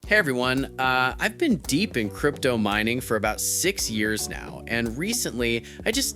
Hey everyone, I've been deep in crypto mining for about 6 years now, and recently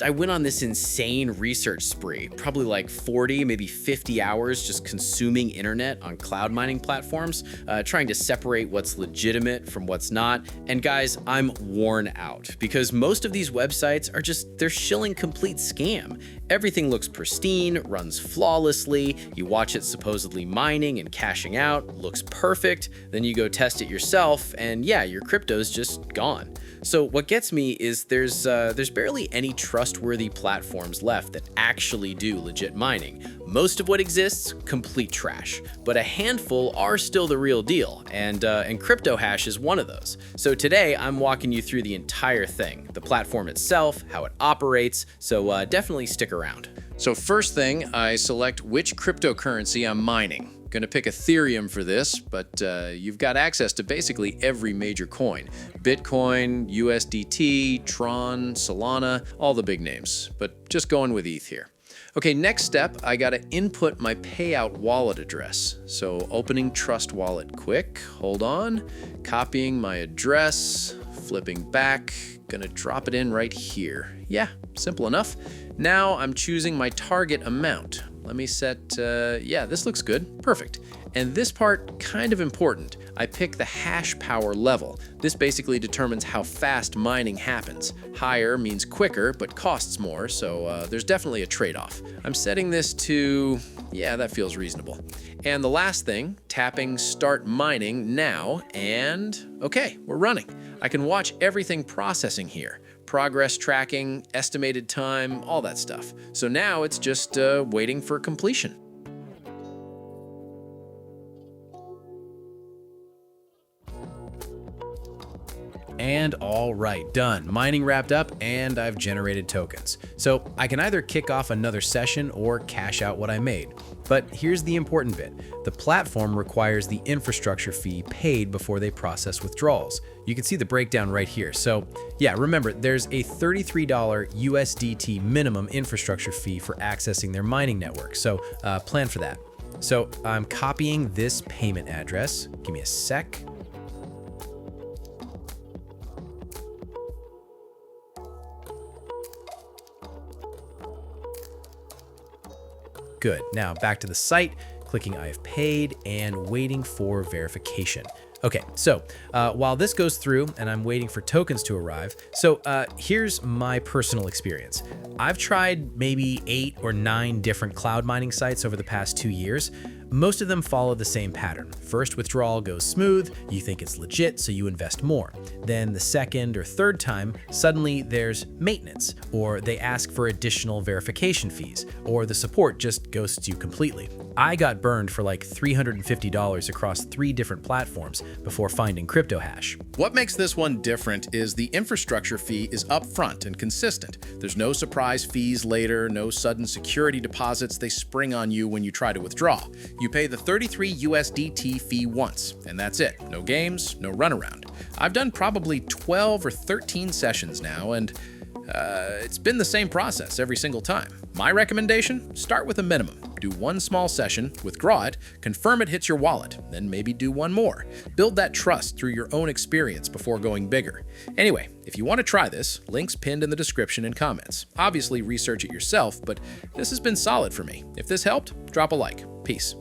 I went on this insane research spree, probably like 40, maybe 50 hours just consuming internet on cloud mining platforms, trying to separate what's legitimate from what's not. And guys, I'm worn out because most of these websites they're shilling complete scam. Everything looks pristine, runs flawlessly, you watch it supposedly mining and cashing out, looks perfect, then you go test it yourself, and yeah, your crypto's just gone. So what gets me is there's barely any trustworthy platforms left that actually do legit mining. Most of what exists, complete trash, but a handful are still the real deal, and cryptohash is one of those. So today I'm walking you through the entire thing, the platform itself, how it operates, so definitely stick around. So first thing, I select which cryptocurrency I'm mining. Gonna pick Ethereum for this, but you've got access to basically every major coin. Bitcoin, USDT, Tron, Solana, all the big names, but just going with ETH here. Okay, next step, I gotta input my payout wallet address. So opening Trust Wallet quick, hold on, copying my address, flipping back, gonna drop it in right here. Yeah, simple enough. Now I'm choosing my target amount. Let me set, yeah, this looks good, perfect. And this part, kind of important. I pick the hash power level. This basically determines how fast mining happens. Higher means quicker, but costs more, so there's definitely a trade-off. I'm setting this to, yeah, that feels reasonable. And the last thing, tapping Start Mining now, and okay, we're running. I can watch everything processing here. Progress tracking, estimated time, all that stuff. So now it's just waiting for completion. And all right, done. Mining wrapped up, and I've generated tokens. So I can either kick off another session or cash out what I made. But here's the important bit. The platform requires the infrastructure fee paid before they process withdrawals. You can see the breakdown right here. So yeah, remember, there's a $33 USDT minimum infrastructure fee for accessing their mining network. So plan for that. So I'm copying this payment address. Give me a sec. Good. Now back to the site, clicking I have paid and waiting for verification. Okay, so while this goes through and I'm waiting for tokens to arrive, so here's my personal experience. I've tried maybe 8 or 9 different cloud mining sites over the past 2 years. Most of them follow the same pattern. First withdrawal goes smooth, you think it's legit, so you invest more. Then the second or third time, suddenly there's maintenance, or they ask for additional verification fees, or the support just ghosts you completely. I got burned for like $350 across 3 different platforms before finding cryptohash. What makes this one different is the infrastructure fee is upfront and consistent. There's no surprise fees later, no sudden security deposits they spring on you when you try to withdraw. You pay the 33 USDT fee once, and that's it. No games, no runaround. I've done probably 12 or 13 sessions now, and it's been the same process every single time. My recommendation, start with a minimum. Do 1 small session, withdraw it, confirm it hits your wallet, then maybe do 1 more. Build that trust through your own experience before going bigger. Anyway, if you want to try this, links pinned in the description and comments. Obviously research it yourself, but this has been solid for me. If this helped, drop a like. Peace.